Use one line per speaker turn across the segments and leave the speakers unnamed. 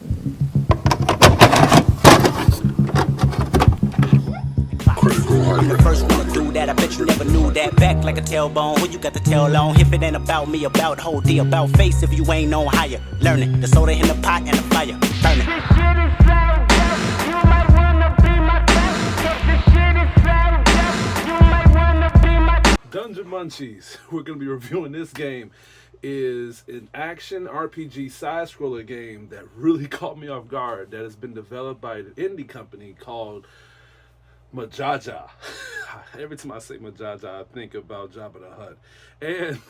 I'm the first one to do that. I bet you never knew that. Back like a tailbone. Who you got the tail on? If it ain't about me, about whole D, about face. If you ain't on higher, learn it. The soda in the pot and the fire, burn it.
This shit is so dope. You might wanna be my guest. This shit is so dope. You might wanna be my
Dungeon Munchies. We're going to be reviewing this game. Is an action RPG side-scroller game that really caught me off guard. That has been developed by an indie company called Majaja. Every time I say Majaja, I think about Jabba the Hutt. And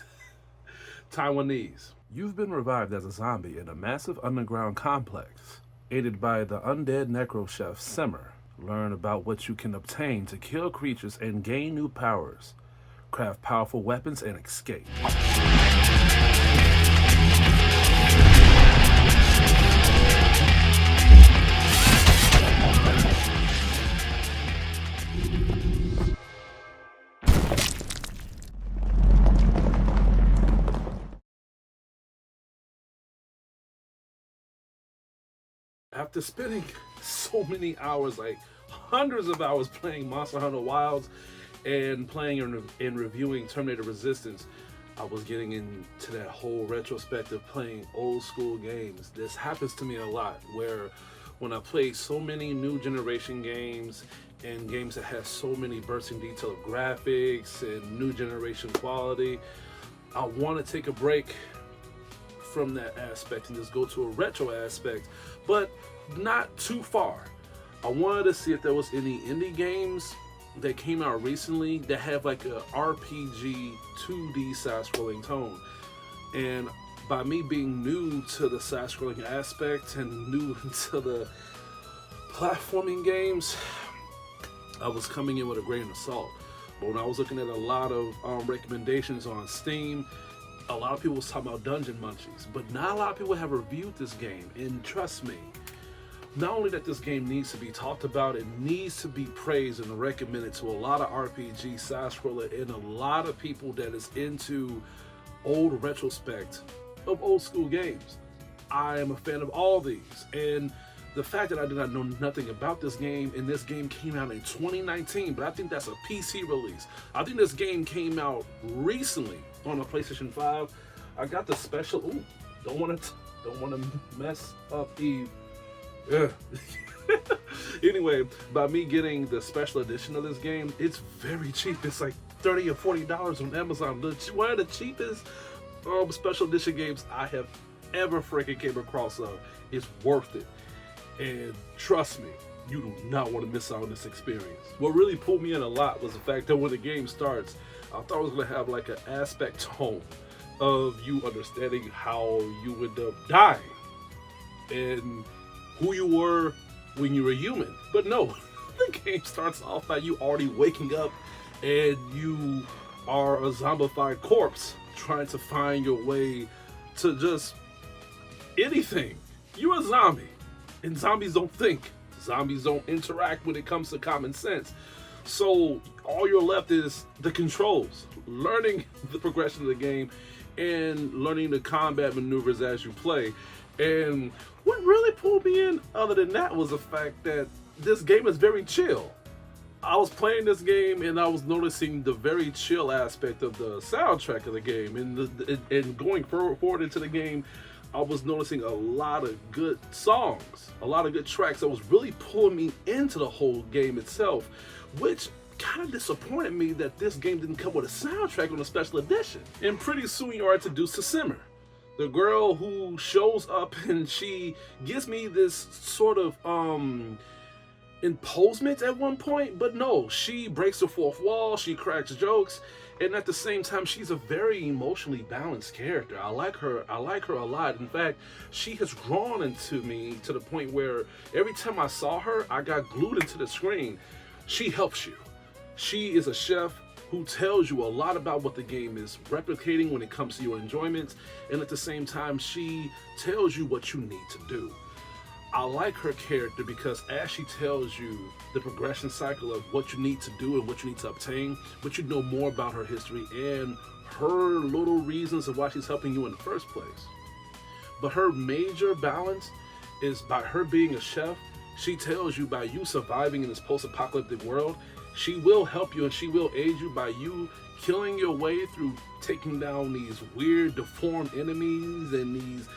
Taiwanese. You've been revived as a zombie in a massive underground complex. Aided by the undead necro chef Simmer, learn about what you can obtain to kill creatures and gain new powers. Craft powerful weapons and escape. After spending so many hours, like hundreds of hours playing Monster Hunter Wilds and playing and reviewing Terminator Resistance, I was getting into that whole retrospective playing old school games. This happens to me a lot, where when I play so many new generation games and games that have so many bursting detail of graphics and new generation quality, I want to take a break from that aspect and just go to a retro aspect, but not too far. I wanted to see if there was any indie games that came out recently that have like a RPG 2D side-scrolling tone. And by me being new to the side-scrolling aspect and new to the platforming games, I was coming in with a grain of salt. But when I was looking at a lot of recommendations on Steam, a lot of people was talking about Dungeon Munchies, but not a lot of people have reviewed this game. And trust me, not only that this game needs to be talked about, it needs to be praised and recommended to a lot of RPG side-scroller and a lot of people that is into old retrospect of old school games. I am a fan of all these, and the fact that I did not know nothing about this game, and this game came out in 2019, but I think that's a PC release. I think this game came out recently on a PlayStation 5. I got the special. Ooh, don't want to mess up the. Anyway, by me getting the special edition of this game, it's very cheap. It's like $30 or $40 on Amazon. One of the cheapest special edition games I have ever freaking came across. It's worth it. And trust me, you do not want to miss out on this experience. What really pulled me in a lot was the fact that when the game starts, I thought it was going to have like an aspect tone of you understanding how you would end up dying and who you were when you were human. But no, the game starts off by you already waking up and you are a zombified corpse trying to find your way to just anything. You're a zombie, and zombies don't think. Zombies don't interact when it comes to common sense. So all you're left is the controls, learning the progression of the game and learning the combat maneuvers as you play. And what really pulled me in other than that was the fact that this game is very chill. I was playing this game and I was noticing the very chill aspect of the soundtrack of the game, and going forward into the game, I was noticing a lot of good songs, a lot of good tracks that was really pulling me into the whole game itself, which kind of disappointed me that this game didn't come with a soundtrack on a special edition. And pretty soon you are introduced to Simmer, the girl who shows up and she gives me this sort of imposement at one point, but no, she breaks the fourth wall, she cracks jokes, and at the same time she's a very emotionally balanced character. I like her a lot. In fact, she has grown into me to the point where every time I saw her, I got glued into the screen. She helps you. She is a chef who tells you a lot about what the game is replicating when it comes to your enjoyment, and at the same time she tells you what you need to do. I like her character because as she tells you the progression cycle of what you need to do and what you need to obtain, but you know more about her history and her little reasons of why she's helping you in the first place. But her major balance is by her being a chef, she tells you by you surviving in this post-apocalyptic world, she will help you and she will aid you by you killing your way through taking down these weird deformed enemies and these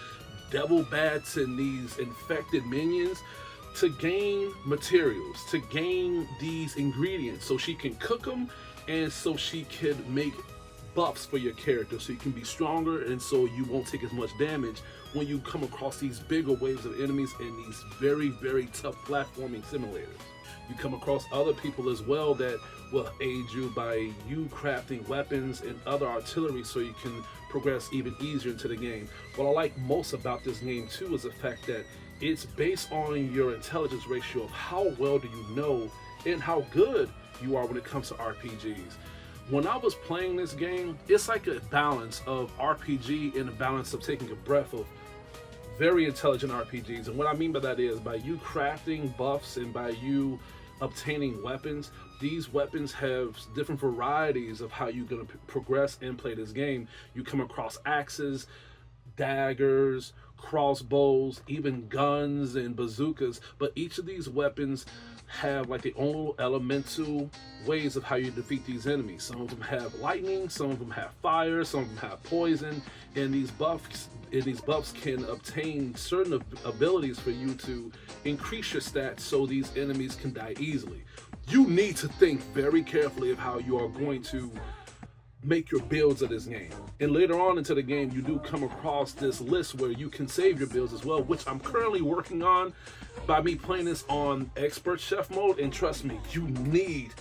devil bats and these infected minions to gain materials, to gain these ingredients so she can cook them and so she can make buffs for your character so you can be stronger and so you won't take as much damage when you come across these bigger waves of enemies in these very, very tough platforming simulators. You come across other people as well that will aid you by you crafting weapons and other artillery so you can progress even easier into the game. What I like most about this game too is the fact that it's based on your intelligence ratio of how well do you know and how good you are when it comes to RPGs. When I was playing this game, it's like a balance of RPG and a balance of taking a breath of very intelligent RPGs. And what I mean by that is by you crafting buffs and by you obtaining weapons, these weapons have different varieties of how you're going to progress and play this game. You come across axes, daggers, crossbows, even guns and bazookas, but each of these weapons have like their own elemental ways of how you defeat these enemies. Some of them have lightning, some of them have fire, some of them have poison, and these buffs can obtain certain abilities for you to increase your stats so these enemies can die easily. You need to think very carefully of how you are going to make your builds of this game. And later on into the game, you do come across this list where you can save your builds as well, which I'm currently working on by me playing this on expert chef mode. And trust me, you need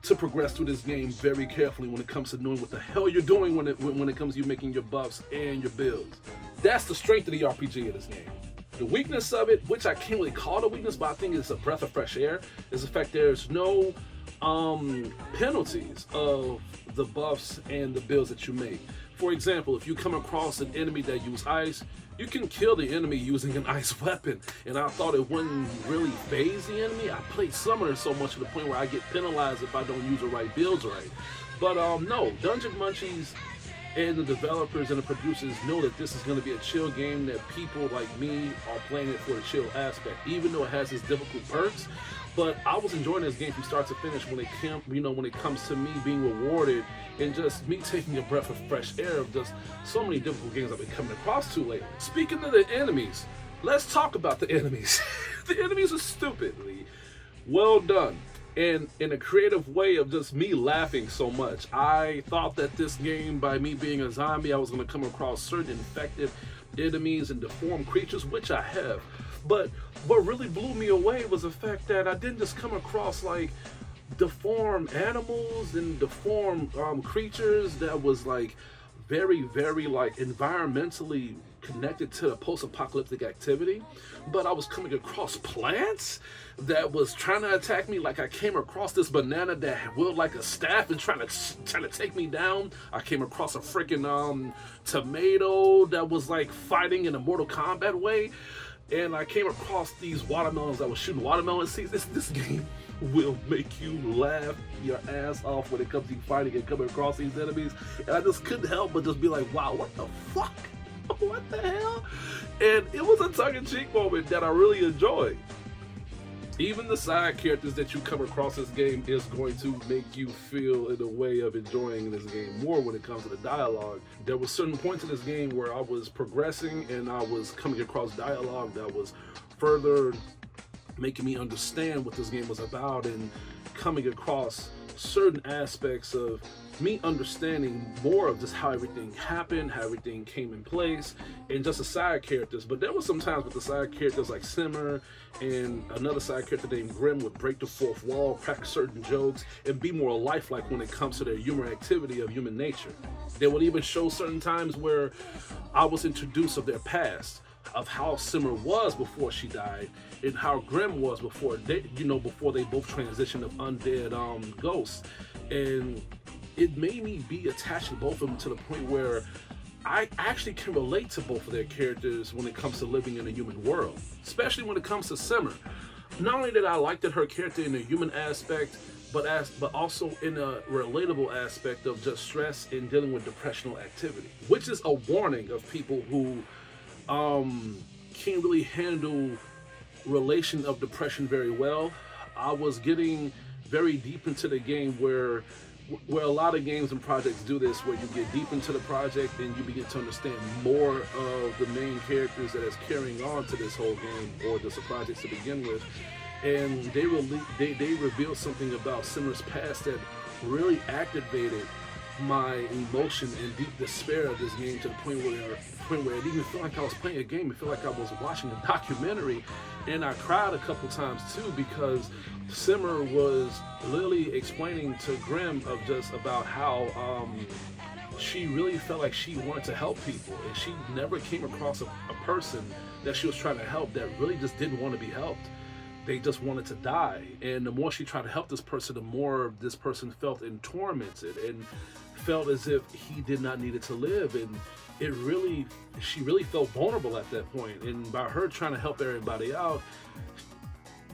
to progress through this game very carefully when it comes to knowing what the hell you're doing when it comes to you making your buffs and your builds. That's the strength of the RPG of this game. The weakness of it, which I can't really call it a weakness, but I think it's a breath of fresh air, is the fact there's no penalties of the buffs and the builds that you make. For example, if you come across an enemy that uses ice, you can kill the enemy using an ice weapon. And I thought it wouldn't really phase the enemy. I played Summoner so much to the point where I get penalized if I don't use the right builds right. But no, Dungeon Munchies and the developers and the producers know that this is going to be a chill game, that people like me are playing it for the chill aspect, even though it has its difficult perks. But I was enjoying this game from start to finish when it comes to me being rewarded and just me taking a breath of fresh air of just so many difficult games I've been coming across to lately. Speaking of the enemies, let's talk about the enemies. The enemies are stupidly well done. And in a creative way of just me laughing so much. I thought that this game, by me being a zombie, I was going to come across certain infected enemies and deformed creatures, which I have. But what really blew me away was the fact that I didn't just come across like deformed animals and deformed creatures that was like very, very like environmentally connected to the post-apocalyptic activity, but I was coming across plants that was trying to attack me. Like I came across this banana that wielded like a staff and trying to take me down. I came across a freaking tomato that was like fighting in a Mortal Kombat way. And I came across these watermelons that was shooting watermelon seeds. This game will make you laugh your ass off when it comes to fighting and coming across these enemies. And I just couldn't help but just be like, wow, what the fuck? What the hell? And it was a tongue-in-cheek moment that I really enjoyed. Even the side characters that you come across this game is going to make you feel in a way of enjoying this game more when it comes to the dialogue. There were certain points in this game where I was progressing and I was coming across dialogue that was further making me understand what this game was about and coming across certain aspects of me understanding more of just how everything happened, how everything came in place, and just the side characters. But there were some times with the side characters like Simmer and another side character named Grim would break the fourth wall, crack certain jokes, and be more lifelike when it comes to their humor activity of human nature. They would even show certain times where I was introduced of their past, of how Simmer was before she died, and how Grim was before they both transitioned of undead ghosts. And it made me be attached to both of them to the point where I actually can relate to both of their characters when it comes to living in a human world, especially when it comes to Simmer. Not only did I like that her character in a human aspect, but also in a relatable aspect of just stress and dealing with depressional activity, which is a warning of people who can't really handle relation of depression very well. I was getting very deep into the game where a lot of games and projects do this, where you get deep into the project and you begin to understand more of the main characters that is carrying on to this whole game or this project to begin with. And they revealed something about Simmer's past that really activated my emotion and deep despair of this game to the point where it didn't even feel like I was playing a game. It felt like I was watching a documentary, and I cried a couple times too, because Simmer was literally explaining to Grimm of just about how she really felt like she wanted to help people, and she never came across a person that she was trying to help that really just didn't want to be helped. They just wanted to die. And the more she tried to help this person, the more this person felt tormented and felt as if he did not need it to live. And she really felt vulnerable at that point. And by her trying to help everybody out,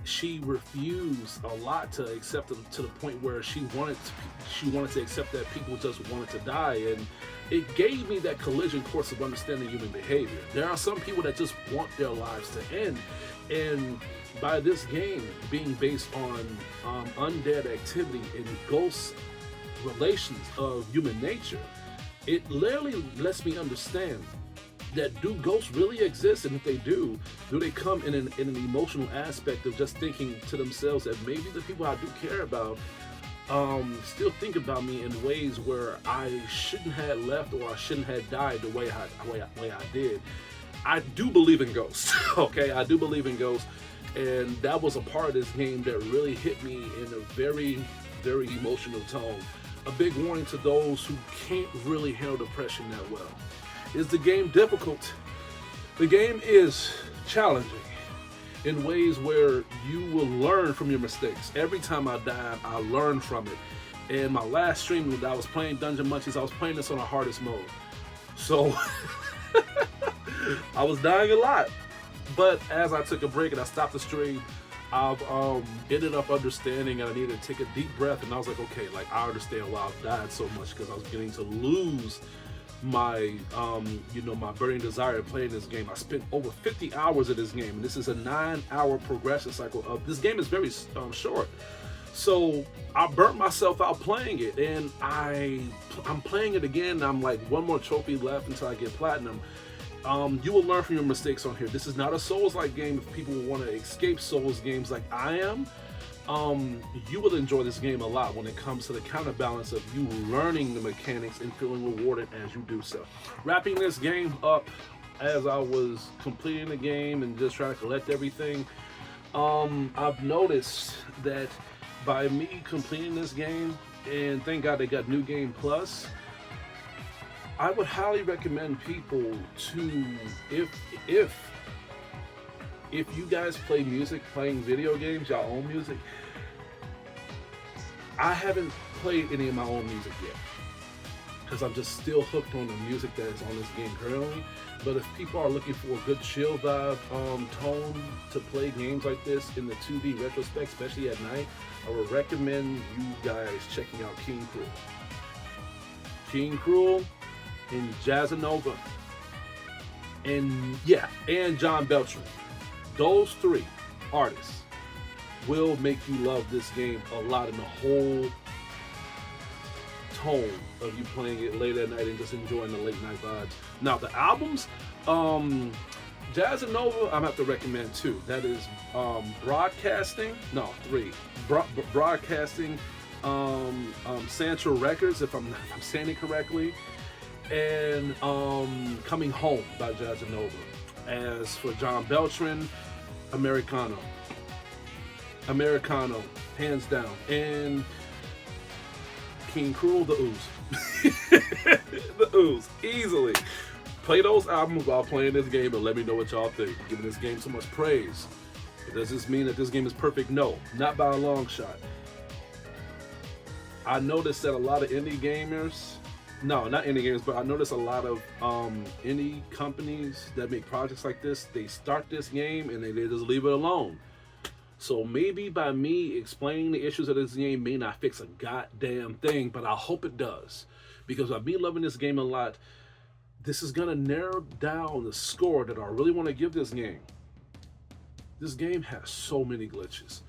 she refused a lot to accept them, to the point where she wanted to accept that people just wanted to die. And it gave me that collision course of understanding human behavior. There are some people that just want their lives to end, and by this game being based on undead activity and ghost relations of human nature, it literally lets me understand that do ghosts really exist, and if they do they come in an emotional aspect of just thinking to themselves that maybe the people I do care about still think about me in ways where I shouldn't have left, or I shouldn't have died the way I did. I do believe in ghosts. Okay, I do believe in ghosts, and that was a part of this game that really hit me in a very, very emotional tone. A big warning to those who can't really handle depression that well. Is the game difficult? The game is challenging in ways where you will learn from your mistakes. Every time I died, I learned from it. And my last stream when I was playing Dungeon Munchies, I was playing this on the hardest mode. So I was dying a lot. But as I took a break and I stopped the stream, I've ended up understanding, and I needed to take a deep breath, and I was like, okay, like I understand why I've died so much, because I was getting to lose my my burning desire of playing this game. I spent over 50 hours of this game, and this is a 9-hour progression cycle. Of this game is very short, so I burnt myself out playing it, and I'm playing it again. I'm like, one more trophy left until I get platinum. You will learn from your mistakes on here. This is not a Souls-like game. If people want to escape Souls games like I am, you will enjoy this game a lot when it comes to the counterbalance of you learning the mechanics and feeling rewarded as you do so. Wrapping this game up, as I was completing the game and just trying to collect everything, I've noticed that by me completing this game, and thank God they got New Game Plus, I would highly recommend people to, if you guys play music, playing video games, y'all own music. I haven't played any of my own music yet, because I'm just still hooked on the music that is on this game currently. But if people are looking for a good chill vibe tone to play games like this in the 2D retrospect, especially at night, I would recommend you guys checking out King Cruel. King Cruel and Jazzanova, and John Beltran. Those 3 artists will make you love this game a lot, in the whole tone of you playing it late at night and just enjoying the late night vibes. Now the albums, Jazzanova, I'm gonna have to recommend 2. That is Broadcasting, no 3. Broadcasting, Sancho Records, if I'm saying it correctly, and Coming Home by Jazzanova. As for John Beltran, Americano, hands down. And King Cruel, The Ooze. The Ooze, easily. Play those albums while playing this game and let me know what y'all think. Giving this game so much praise. Does this mean that this game is perfect? No, not by a long shot. I noticed that a lot of indie gamers, no, not indie gamers, but I noticed a lot of indie companies that make projects like this, they start this game and they just leave it alone. So maybe by me explaining the issues of this game may not fix a goddamn thing, but I hope it does. Because by me loving this game a lot, this is gonna narrow down the score that I really want to give this game. This game has so many glitches.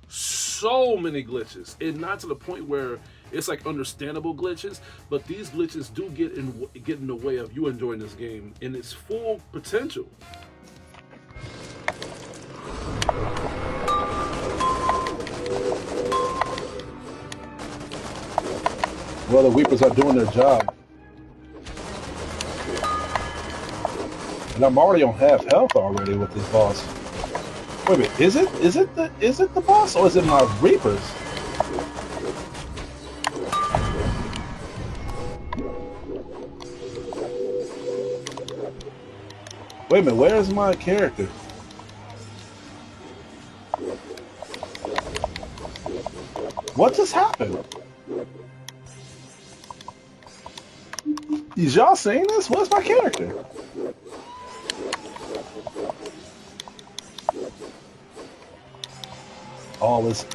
So many glitches. And not to the point where it's like understandable glitches, but these glitches do get in the way of you enjoying this game in its full potential.
Well, the Weepers are doing their job. And I'm already on half health already with this boss. Wait a minute, is it the boss or is it my Reapers? Wait a minute, where is my character? What just happened? Is y'all seeing this? What's my character? All this.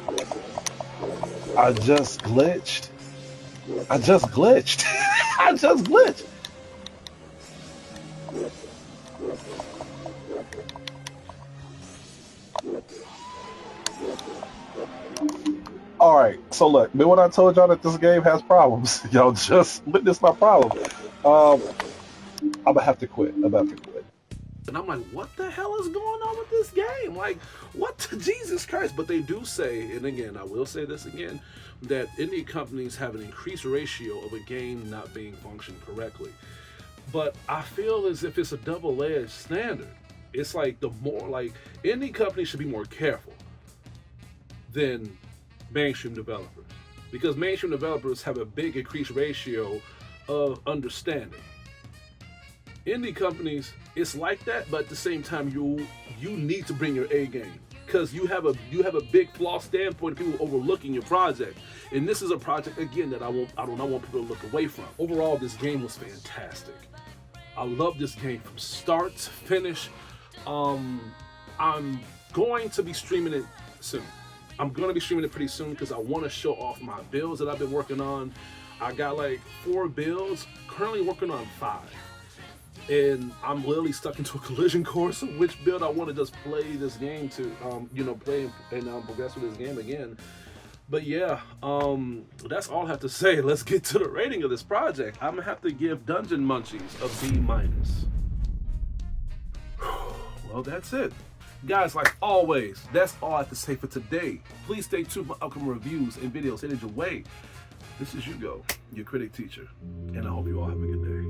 I just glitched. I just glitched. I just glitched. All right, so look, remember when I told y'all that this game has problems? Y'all just witnessed my problem. I'm gonna have to quit. I'm about to quit.
And I'm like, what the hell is going on with this game? Like, what? Jesus Christ. But they do say, and again, I will say this again, that indie companies have an increased ratio of a game not being functioned correctly. But I feel as if it's a double-edged standard. It's like the more, like, indie companies should be more careful than mainstream developers. Because mainstream developers have a big increased ratio of understanding. Indie companies, it's like that, but at the same time, you need to bring your A game because you have a big flaw standpoint of people overlooking your project, and this is a project again that I do not want people to look away from. Overall, this game was fantastic. I love this game from start to finish. I'm going to be streaming it soon. I'm going to be streaming it pretty soon because I want to show off my builds that I've been working on. I got like 4 builds, currently working on 5. And I'm literally stuck into a collision course of which build I want to just play this game to, play and progress with this game again. But yeah, that's all I have to say. Let's get to the rating of this project. I'm gonna have to give Dungeon Munchies a B-. Well, that's it. Guys, like always, that's all I have to say for today. Please stay tuned for upcoming reviews and videos headed your way. This is Hugo, your critic teacher, and I hope you all have a good day.